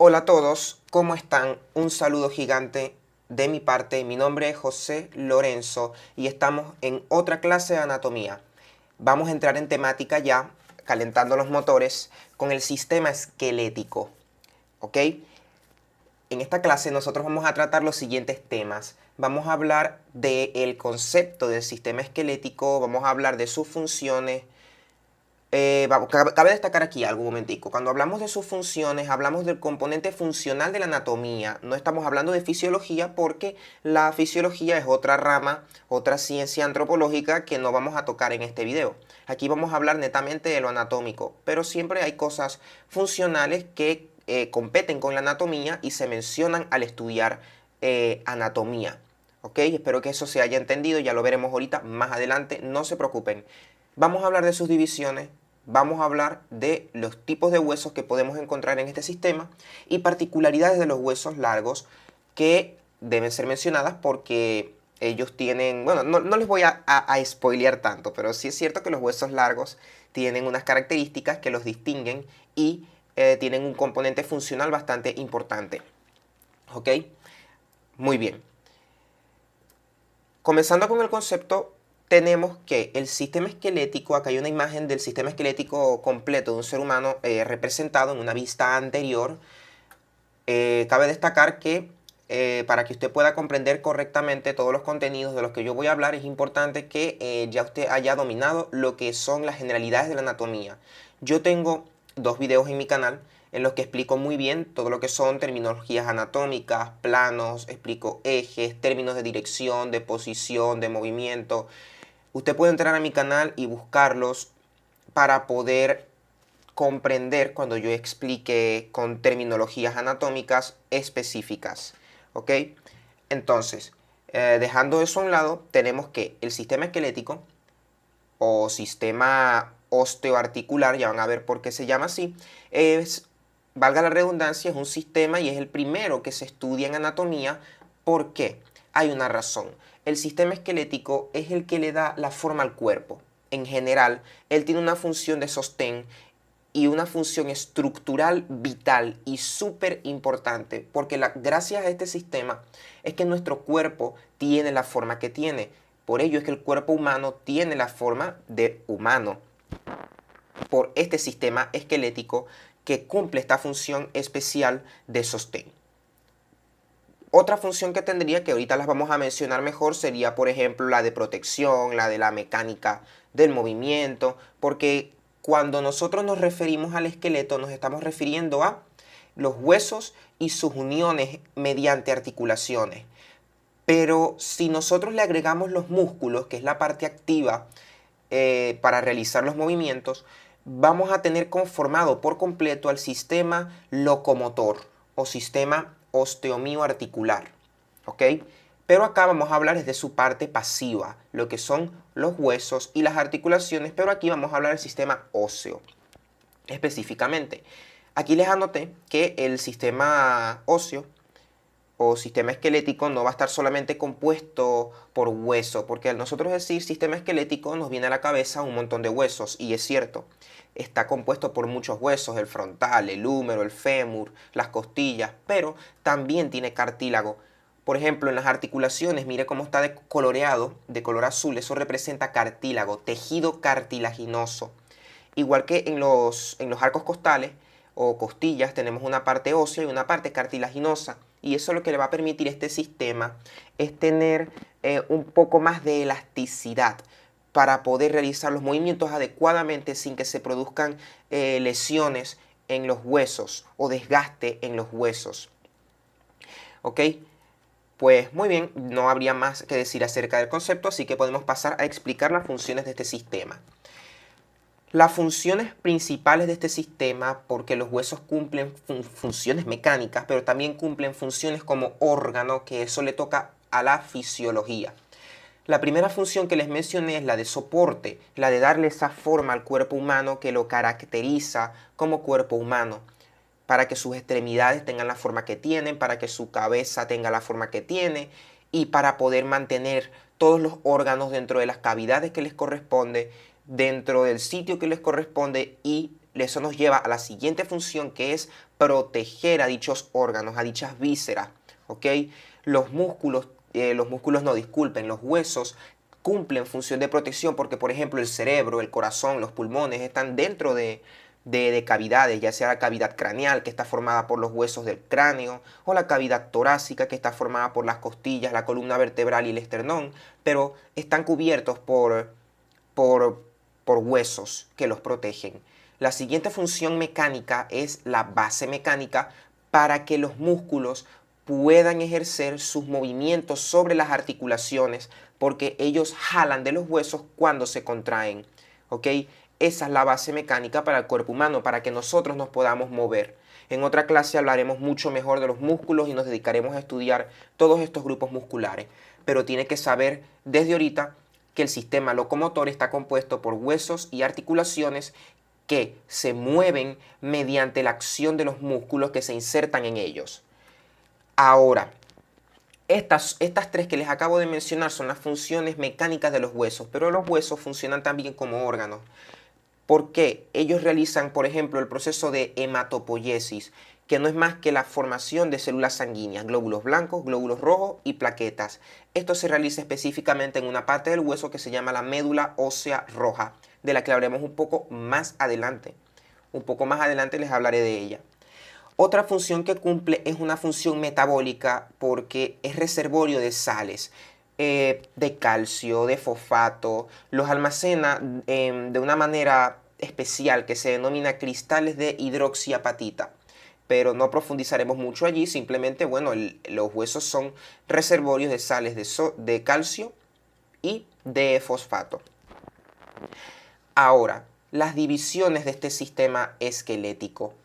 Hola a todos, ¿cómo están? Un saludo gigante de mi parte. Mi nombre es José Lorenzo y estamos en otra clase de anatomía. Vamos a entrar en temática ya, calentando los motores, con el sistema esquelético. ¿Ok? En esta clase nosotros vamos a tratar los siguientes temas. Vamos a hablar del concepto del sistema esquelético, vamos a hablar de sus funciones. Cabe destacar aquí algo un momentico. Cuando hablamos de sus funciones, hablamos del componente funcional de la anatomía. No estamos hablando de fisiología porque la fisiología es otra rama, otra ciencia antropológica que no vamos a tocar en este video. Aquí vamos a hablar netamente de lo anatómico, pero siempre hay cosas funcionales que competen con la anatomía y se mencionan al estudiar anatomía. ¿Ok? Espero que eso se haya entendido, ya lo veremos ahorita más adelante, no se preocupen. Vamos a hablar de sus divisiones, vamos a hablar de los tipos de huesos que podemos encontrar en este sistema y particularidades de los huesos largos que deben ser mencionadas porque ellos tienen, bueno, no les voy a spoilear tanto, pero sí es cierto que los huesos largos tienen unas características que los distinguen y tienen un componente funcional bastante importante. ¿Ok? Muy bien. Comenzando con el concepto, tenemos que el sistema esquelético, acá hay una imagen del sistema esquelético completo de un ser humano representado en una vista anterior. Cabe destacar que para que usted pueda comprender correctamente todos los contenidos de los que yo voy a hablar, es importante que ya usted haya dominado lo que son las generalidades de la anatomía. Yo tengo dos videos en mi canal en los que explico muy bien todo lo que son terminologías anatómicas, planos, explico ejes, términos de dirección, de posición, de movimiento. Usted puede entrar a mi canal y buscarlos para poder comprender cuando yo explique con terminologías anatómicas específicas. ¿Ok? Entonces, dejando eso a un lado, tenemos que el sistema esquelético o sistema osteoarticular, ya van a ver por qué se llama así, es, valga la redundancia, es un sistema y es el primero que se estudia en anatomía. ¿Por qué? Hay una razón. El sistema esquelético es el que le da la forma al cuerpo. En general, él tiene una función de sostén y una función estructural vital y súper importante, porque gracias a este sistema es que nuestro cuerpo tiene la forma que tiene. Por ello es que el cuerpo humano tiene la forma de humano, por este sistema esquelético que cumple esta función especial de sostén. Otra función que tendría, que ahorita las vamos a mencionar mejor, sería por ejemplo la de protección, la de la mecánica del movimiento, porque cuando nosotros nos referimos al esqueleto nos estamos refiriendo a los huesos y sus uniones mediante articulaciones. Pero si nosotros le agregamos los músculos, que es la parte activa para realizar los movimientos, vamos a tener conformado por completo al sistema locomotor o sistema osteomioarticular. ¿Ok? Pero acá vamos a hablar de su parte pasiva, lo que son los huesos y las articulaciones, pero aquí vamos a hablar del sistema óseo específicamente. Aquí les anoté que el sistema óseo o sistema esquelético no va a estar solamente compuesto por hueso, porque al nosotros decir sistema esquelético nos viene a la cabeza un montón de huesos, y es cierto, está compuesto por muchos huesos, el frontal, el húmero, el fémur, las costillas, pero también tiene cartílago. Por ejemplo, en las articulaciones, mire cómo está coloreado, de color azul, eso representa cartílago, tejido cartilaginoso. Igual que en los arcos costales o costillas tenemos una parte ósea y una parte cartilaginosa. Y eso lo que le va a permitir a este sistema es tener un poco más de elasticidad para poder realizar los movimientos adecuadamente sin que se produzcan lesiones en los huesos o desgaste en los huesos. ¿Ok? Pues muy bien, no habría más que decir acerca del concepto, así que podemos pasar a explicar las funciones de este sistema. Las funciones principales de este sistema, porque los huesos cumplen funciones mecánicas, pero también cumplen funciones como órgano, que eso le toca a la fisiología. La primera función que les mencioné es la de soporte, la de darle esa forma al cuerpo humano que lo caracteriza como cuerpo humano, para que sus extremidades tengan la forma que tienen, para que su cabeza tenga la forma que tiene y para poder mantener todos los órganos dentro de las cavidades que les corresponde, dentro del sitio que les corresponde y eso nos lleva a la siguiente función, que es proteger a dichos órganos, a dichas vísceras, ¿ok? Los músculos no, disculpen, los huesos cumplen función de protección porque, por ejemplo, el cerebro, el corazón, los pulmones están dentro de cavidades, ya sea la cavidad craneal, que está formada por los huesos del cráneo, o la cavidad torácica, que está formada por las costillas, la columna vertebral y el esternón, pero están cubiertos por, por huesos que los protegen. La siguiente función mecánica es la base mecánica para que los músculos puedan ejercer sus movimientos sobre las articulaciones porque ellos jalan de los huesos cuando se contraen, ¿ok? Esa es la base mecánica para el cuerpo humano, para que nosotros nos podamos mover. En otra clase hablaremos mucho mejor de los músculos y nos dedicaremos a estudiar todos estos grupos musculares, pero tiene que saber desde ahorita que el sistema locomotor está compuesto por huesos y articulaciones que se mueven mediante la acción de los músculos que se insertan en ellos. Ahora, estas tres que les acabo de mencionar son las funciones mecánicas de los huesos, pero los huesos funcionan también como órganos. ¿Por qué? Ellos realizan, por ejemplo, el proceso de hematopoiesis, que no es más que la formación de células sanguíneas, glóbulos blancos, glóbulos rojos y plaquetas. Esto se realiza específicamente en una parte del hueso que se llama la médula ósea roja, de la que hablaremos un poco más adelante. Un poco más adelante les hablaré de ella. Otra función que cumple es una función metabólica porque es reservorio de sales, de calcio, de fosfato, los almacena de una manera especial que se denomina cristales de hidroxiapatita. Pero no profundizaremos mucho allí, simplemente, bueno, los huesos son reservorios de sales de calcio y de fosfato. Ahora, las divisiones de este sistema esquelético.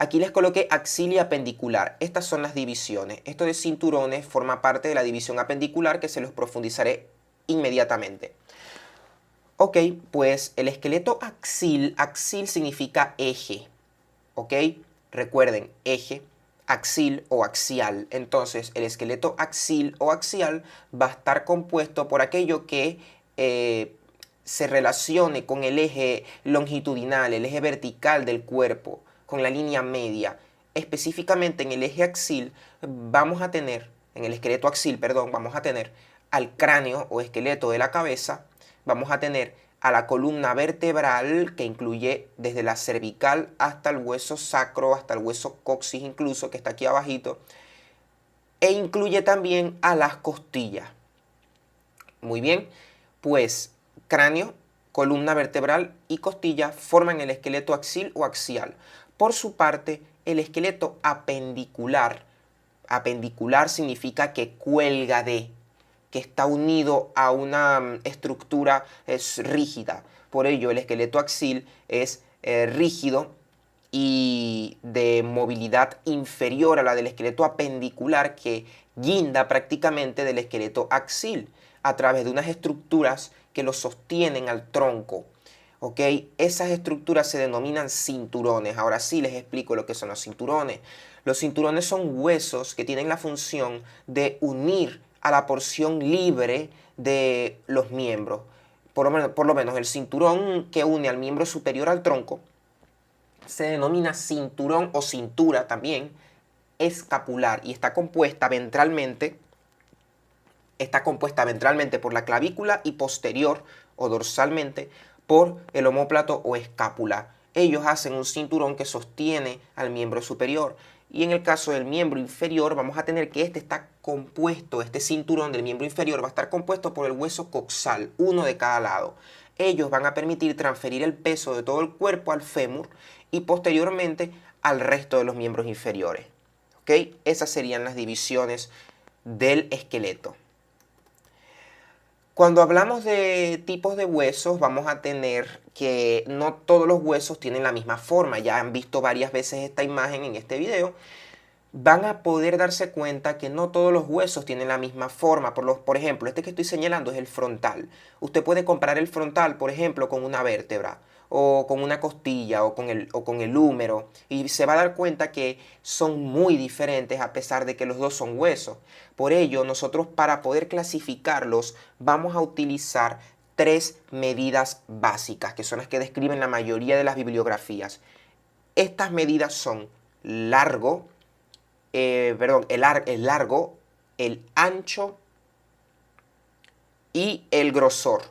Aquí les coloqué axil y apendicular. Estas son las divisiones. Esto de cinturones forma parte de la división apendicular que se los profundizaré inmediatamente. Ok, pues el esqueleto axil significa eje. Ok, recuerden, eje, axil o axial. Entonces, el esqueleto axil o axial va a estar compuesto por aquello que se relacione con el eje longitudinal, el eje vertical del cuerpo, con la línea media. Específicamente en el eje axil vamos a tener, en el esqueleto axil, perdón, vamos a tener al cráneo o esqueleto de la cabeza, vamos a tener a la columna vertebral que incluye desde la cervical hasta el hueso sacro, hasta el hueso coxis incluso, que está aquí abajito, e incluye también a las costillas. Muy bien, pues cráneo, columna vertebral y costilla forman el esqueleto axil o axial. Por su parte, el esqueleto apendicular significa que cuelga de, que está unido a una estructura rígida. Por ello, el esqueleto axil es rígido y de movilidad inferior a la del esqueleto apendicular, que guinda prácticamente del esqueleto axil a través de unas estructuras que lo sostienen al tronco. ¿Ok? Esas estructuras se denominan cinturones. Ahora sí les explico lo que son los cinturones. Los cinturones son huesos que tienen la función de unir a la porción libre de los miembros. Por lo menos el cinturón que une al miembro superior al tronco se denomina cinturón o cintura también escapular y está compuesta ventralmente por la clavícula y posterior o dorsalmente por el omóplato o escápula. Ellos hacen un cinturón que sostiene al miembro superior. Y en el caso del miembro inferior vamos a tener que este cinturón del miembro inferior va a estar compuesto por el hueso coxal, uno de cada lado. Ellos van a permitir transferir el peso de todo el cuerpo al fémur y posteriormente al resto de los miembros inferiores. ¿Ok? Esas serían las divisiones del esqueleto. Cuando hablamos de tipos de huesos, vamos a tener que no todos los huesos tienen la misma forma. Ya han visto varias veces esta imagen en este video. Van a poder darse cuenta que no todos los huesos tienen la misma forma. Por ejemplo, este que estoy señalando es el frontal. Usted puede comparar el frontal, por ejemplo, con una vértebra, o con una costilla, o con el húmero, y se va a dar cuenta que son muy diferentes a pesar de que los dos son huesos. Por ello, nosotros para poder clasificarlos vamos a utilizar tres medidas básicas, que son las que describen la mayoría de las bibliografías. Estas medidas son largo, el largo, el ancho y el grosor.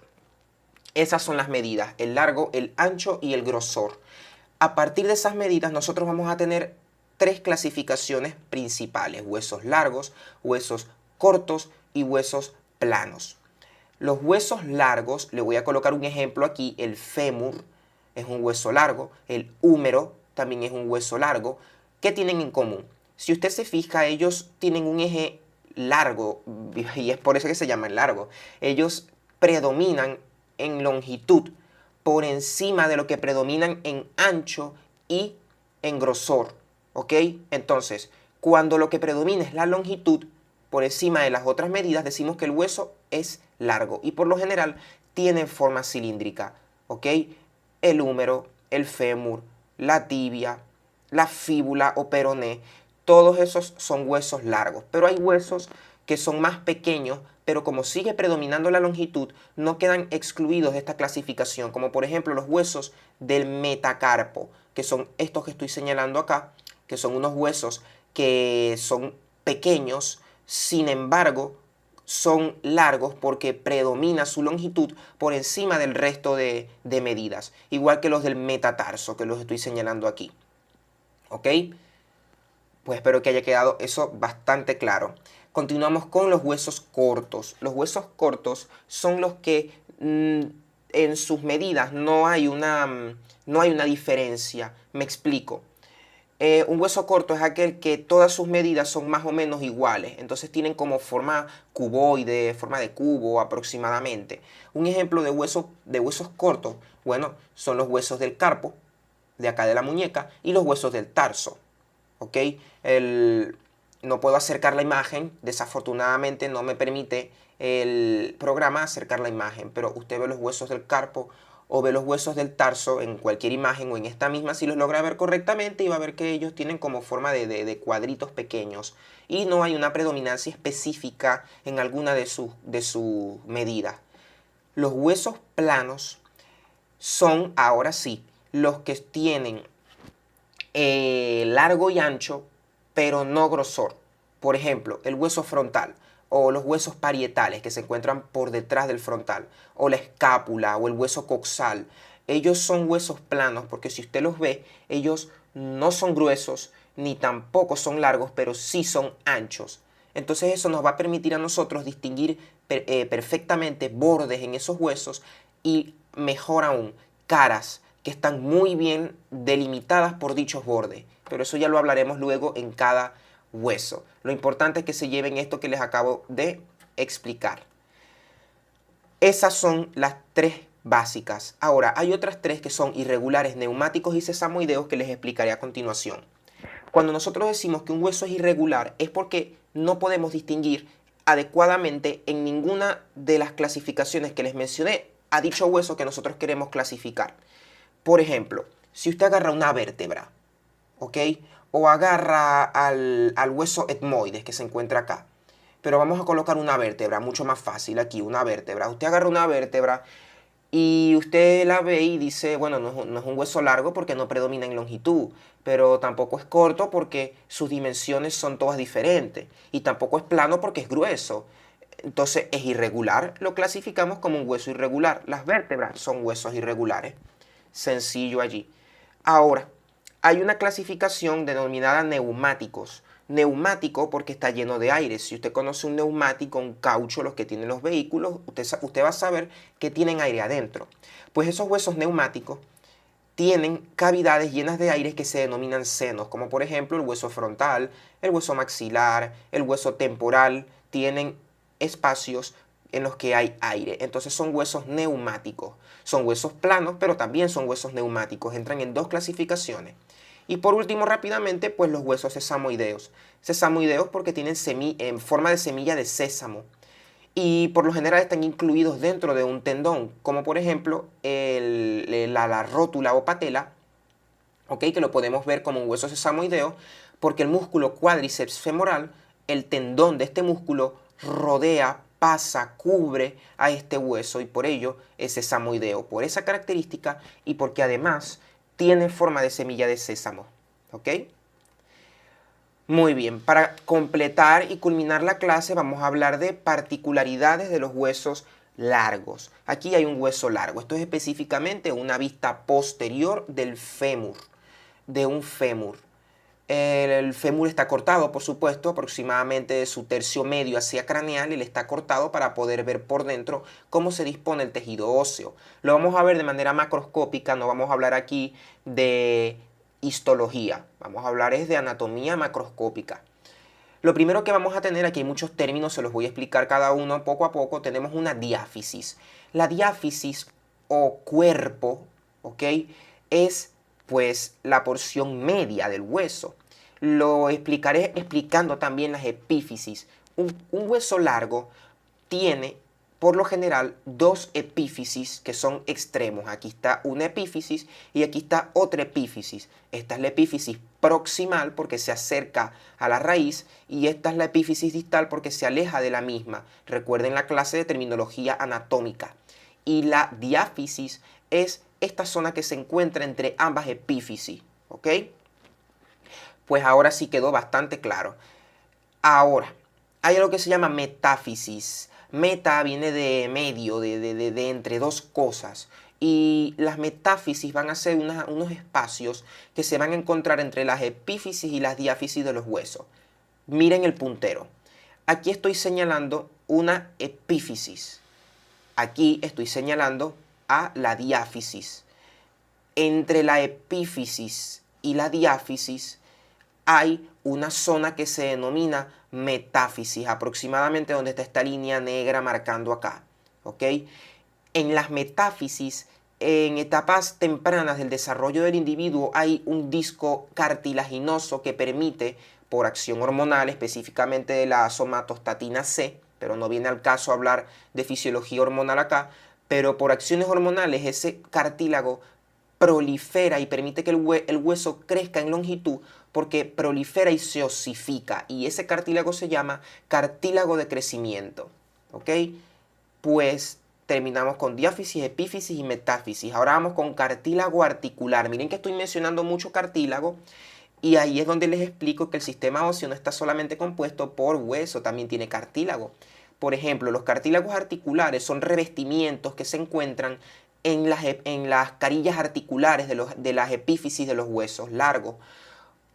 Esas son las medidas, el largo, el ancho y el grosor. A partir de esas medidas nosotros vamos a tener tres clasificaciones principales: huesos largos, huesos cortos y huesos planos. Los huesos largos, le voy a colocar un ejemplo aquí: el fémur es un hueso largo, el húmero también es un hueso largo. ¿Qué tienen en común? Si usted se fija, ellos tienen un eje largo, y es por eso que se llaman largos. Ellos predominan en longitud por encima de lo que predominan en ancho y en grosor, ¿ok? Entonces, cuando lo que predomina es la longitud por encima de las otras medidas, decimos que el hueso es largo y por lo general tiene forma cilíndrica, ¿ok? El húmero, el fémur, la tibia, la fíbula o peroné, todos esos son huesos largos, pero hay huesos que son más pequeños, pero como sigue predominando la longitud, no quedan excluidos de esta clasificación, como por ejemplo los huesos del metacarpo, que son estos que estoy señalando acá, que son unos huesos que son pequeños, sin embargo, son largos porque predomina su longitud por encima del resto de medidas, igual que los del metatarso, que los estoy señalando aquí. ¿Ok? Pues espero que haya quedado eso bastante claro. Continuamos con los huesos cortos. Los huesos cortos son los que en sus medidas no hay una diferencia. Me explico. Un hueso corto es aquel que todas sus medidas son más o menos iguales, entonces tienen como forma cuboide, forma de cubo aproximadamente. Un ejemplo de huesos cortos, bueno, son los huesos del carpo, de acá de la muñeca, y los huesos del tarso, ¿ok? No puedo acercar la imagen, desafortunadamente no me permite el programa acercar la imagen, pero usted ve los huesos del carpo o ve los huesos del tarso en cualquier imagen o en esta misma, si los logra ver correctamente, y va a ver que ellos tienen como forma de cuadritos pequeños y no hay una predominancia específica en alguna de sus medidas. Los huesos planos son, ahora sí, los que tienen largo y ancho, pero no grosor. Por ejemplo, el hueso frontal o los huesos parietales que se encuentran por detrás del frontal, o la escápula o el hueso coxal. Ellos son huesos planos porque si usted los ve, ellos no son gruesos ni tampoco son largos, pero sí son anchos. Entonces eso nos va a permitir a nosotros distinguir perfectamente bordes en esos huesos y, mejor aún, caras que están muy bien delimitadas por dichos bordes. Pero eso ya lo hablaremos luego en cada hueso. Lo importante es que se lleven esto que les acabo de explicar. Esas son las tres básicas. Ahora, hay otras tres que son irregulares, neumáticos y sesamoideos, que les explicaré a continuación. Cuando nosotros decimos que un hueso es irregular es porque no podemos distinguir adecuadamente en ninguna de las clasificaciones que les mencioné a dicho hueso que nosotros queremos clasificar. Por ejemplo, si usted agarra una vértebra, ¿ok? O agarra al hueso etmoides que se encuentra acá. Pero vamos a colocar una vértebra, mucho más fácil aquí, una vértebra. Usted agarra una vértebra y usted la ve y dice, bueno, no es un hueso largo porque no predomina en longitud, pero tampoco es corto porque sus dimensiones son todas diferentes, y tampoco es plano porque es grueso. Entonces es irregular, lo clasificamos como un hueso irregular. Las vértebras son huesos irregulares. Sencillo allí. Ahora, hay una clasificación denominada neumáticos. Neumático porque está lleno de aire. Si usted conoce un neumático, un caucho, los que tienen los vehículos, usted va a saber que tienen aire adentro. Pues esos huesos neumáticos tienen cavidades llenas de aire que se denominan senos, como por ejemplo el hueso frontal, el hueso maxilar, el hueso temporal, tienen espacios en los que hay aire. Entonces son huesos neumáticos. Son huesos planos, pero también son huesos neumáticos. Entran en dos clasificaciones. Y por último, rápidamente, pues los huesos sesamoideos. Sesamoideos porque tienen en forma de semilla de sésamo. Y por lo general están incluidos dentro de un tendón, como por ejemplo la rótula o patela, ¿okay? Que lo podemos ver como un hueso sesamoideo, porque el músculo cuádriceps femoral, el tendón de este músculo, rodea pasa, cubre a este hueso y por ello es sesamoideo, por esa característica y porque además tiene forma de semilla de sésamo. ¿Ok? Muy bien, para completar y culminar la clase vamos a hablar de particularidades de los huesos largos. Aquí hay un hueso largo, esto es específicamente una vista posterior del fémur, de un fémur. El fémur está cortado, por supuesto, aproximadamente de su tercio medio hacia craneal, él está cortado para poder ver por dentro cómo se dispone el tejido óseo. Lo vamos a ver de manera macroscópica, no vamos a hablar aquí de histología, vamos a hablar es de anatomía macroscópica. Lo primero que vamos a tener, aquí hay muchos términos, se los voy a explicar cada uno poco a poco, tenemos una diáfisis. La diáfisis o cuerpo, ¿ok? Es pues la porción media del hueso. Lo explicaré explicando también las epífisis. Un hueso largo tiene por lo general dos epífisis que son extremos. Aquí está una epífisis y aquí está otra epífisis. Esta es la epífisis proximal porque se acerca a la raíz y esta es la epífisis distal porque se aleja de la misma. Recuerden la clase de terminología anatómica. Y la diáfisis es esta zona que se encuentra entre ambas epífisis. ¿Ok? Pues ahora sí quedó bastante claro. Ahora, hay algo que se llama metáfisis. Meta viene de medio, de entre dos cosas. Y las metáfisis van a ser unos espacios que se van a encontrar entre las epífisis y las diáfisis de los huesos. Miren el puntero. Aquí estoy señalando una epífisis. Aquí estoy señalando a la diáfisis. Entre la epífisis y la diáfisis hay una zona que se denomina metáfisis, aproximadamente donde está esta línea negra marcando acá. ¿Ok? En las metáfisis, en etapas tempranas del desarrollo del individuo, hay un disco cartilaginoso que permite, por acción hormonal, específicamente de la somatostatina C, pero no viene al caso hablar de fisiología hormonal acá, pero por acciones hormonales ese cartílago prolifera y permite que el hueso crezca en longitud porque prolifera y se osifica y ese cartílago se llama cartílago de crecimiento. ¿Ok? Pues terminamos con diáfisis, epífisis y metáfisis. Ahora vamos con cartílago articular. Miren que estoy mencionando mucho cartílago y ahí es donde les explico que el sistema óseo no está solamente compuesto por hueso, también tiene cartílago. Por ejemplo, los cartílagos articulares son revestimientos que se encuentran en las carillas articulares de las epífisis de los huesos largos,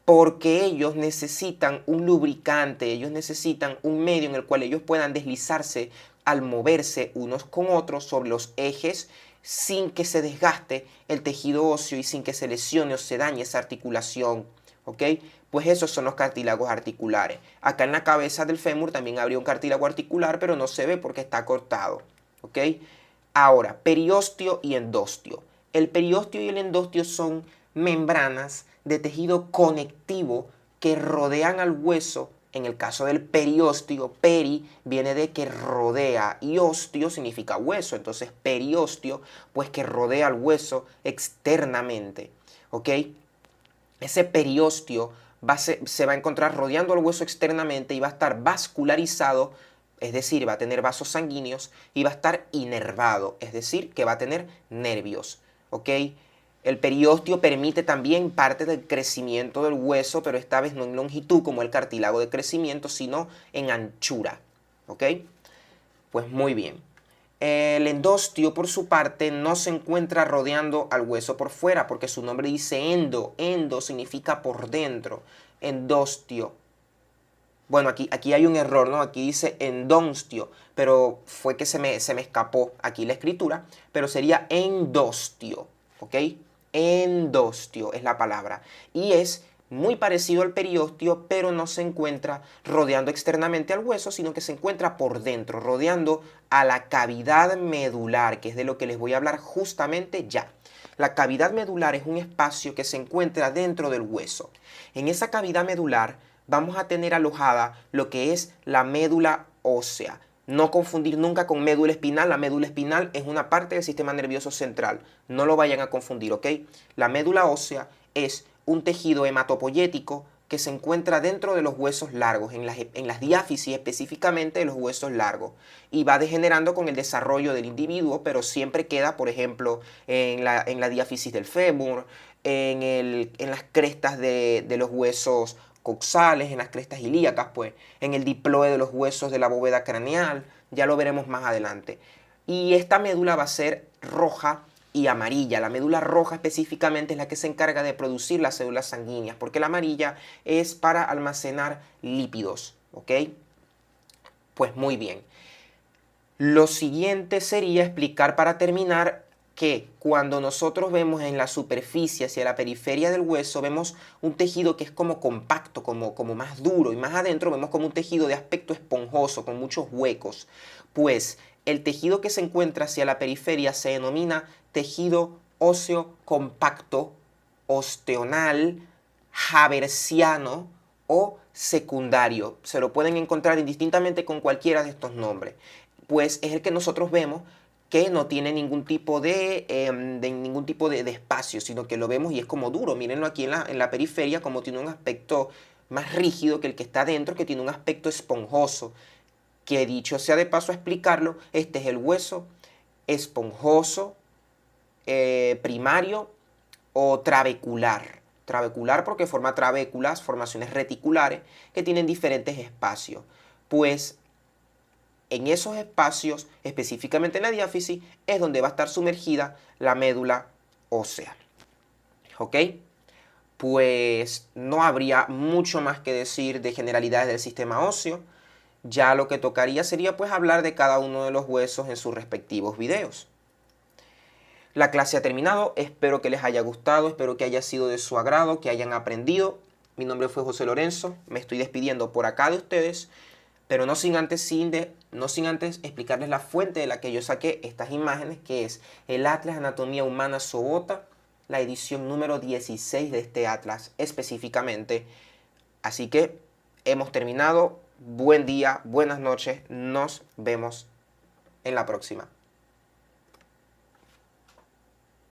porque ellos necesitan un lubricante, ellos necesitan un medio en el cual ellos puedan deslizarse al moverse unos con otros sobre los ejes sin que se desgaste el tejido óseo y sin que se lesione o se dañe esa articulación. ¿Ok? Pues esos son los cartílagos articulares. Acá en la cabeza del fémur también habría un cartílago articular, pero no se ve porque está cortado. ¿Ok? Ahora, periósteo y endostio. El periósteo y el endostio son membranas de tejido conectivo que rodean al hueso. En el caso del periósteo, peri viene de que rodea y osteo significa hueso. Entonces, periósteo, pues que rodea al hueso externamente. ¿Ok? Ese periósteo se va a encontrar rodeando al hueso externamente y va a estar vascularizado, es decir, va a tener vasos sanguíneos y va a estar inervado, es decir, que va a tener nervios. ¿Ok? El periósteo permite también parte del crecimiento del hueso, pero esta vez no en longitud como el cartílago de crecimiento, sino en anchura. ¿Ok? Pues muy bien. El endostio, por su parte, no se encuentra rodeando al hueso por fuera, porque su nombre dice endo. Endo significa por dentro. Endostio. Bueno, aquí hay un error, ¿no? Aquí dice endostio, pero fue que se me escapó aquí la escritura, pero sería endostio, ¿ok? Endostio es la palabra. Y es muy parecido al periósteo, pero no se encuentra rodeando externamente al hueso, sino que se encuentra por dentro, rodeando a la cavidad medular, que es de lo que les voy a hablar justamente ya. La cavidad medular es un espacio que se encuentra dentro del hueso. En esa cavidad medular vamos a tener alojada lo que es la médula ósea. No confundir nunca con médula espinal. La médula espinal es una parte del sistema nervioso central. No lo vayan a confundir, ¿ok? La médula ósea es un tejido hematopoyético que se encuentra dentro de los huesos largos, en las diáfisis específicamente de los huesos largos, y va degenerando con el desarrollo del individuo, pero siempre queda, por ejemplo, en la diáfisis del fémur, en las crestas de los huesos coxales, en las crestas ilíacas, pues, en el diploe de los huesos de la bóveda craneal, ya lo veremos más adelante. Y esta médula va a ser roja y amarilla. La médula roja específicamente es la que se encarga de producir las células sanguíneas, porque la amarilla es para almacenar lípidos, ¿ok? Pues muy bien. Lo siguiente sería explicar para terminar que cuando nosotros vemos en la superficie hacia la periferia del hueso, vemos un tejido que es como compacto, como más duro, y más adentro vemos como un tejido de aspecto esponjoso, con muchos huecos. Pues el tejido que se encuentra hacia la periferia se denomina tejido óseo compacto, osteonal, haversiano o secundario. Se lo pueden encontrar indistintamente con cualquiera de estos nombres. Pues es el que nosotros vemos que no tiene ningún tipo de espacio, sino que lo vemos y es como duro. Mírenlo aquí en la periferia, como tiene un aspecto más rígido que el que está dentro, que tiene un aspecto esponjoso. Que dicho sea de paso a explicarlo, este es el hueso esponjoso primario o trabecular. Trabecular porque forma trabéculas, formaciones reticulares que tienen diferentes espacios. Pues en esos espacios, específicamente en la diáfisis, es donde va a estar sumergida la médula ósea. ¿Ok? Pues no habría mucho más que decir de generalidades del sistema óseo. Ya lo que tocaría sería pues hablar de cada uno de los huesos en sus respectivos videos. La clase ha terminado, espero que les haya gustado, espero que haya sido de su agrado, que hayan aprendido. Mi nombre fue José Lorenzo, me estoy despidiendo por acá de ustedes, pero no sin antes explicarles la fuente de la que yo saqué estas imágenes, que es el Atlas Anatomía Humana Sobota, la edición número 16 de este atlas específicamente. Así que hemos terminado. Buen día, buenas noches, nos vemos en la próxima.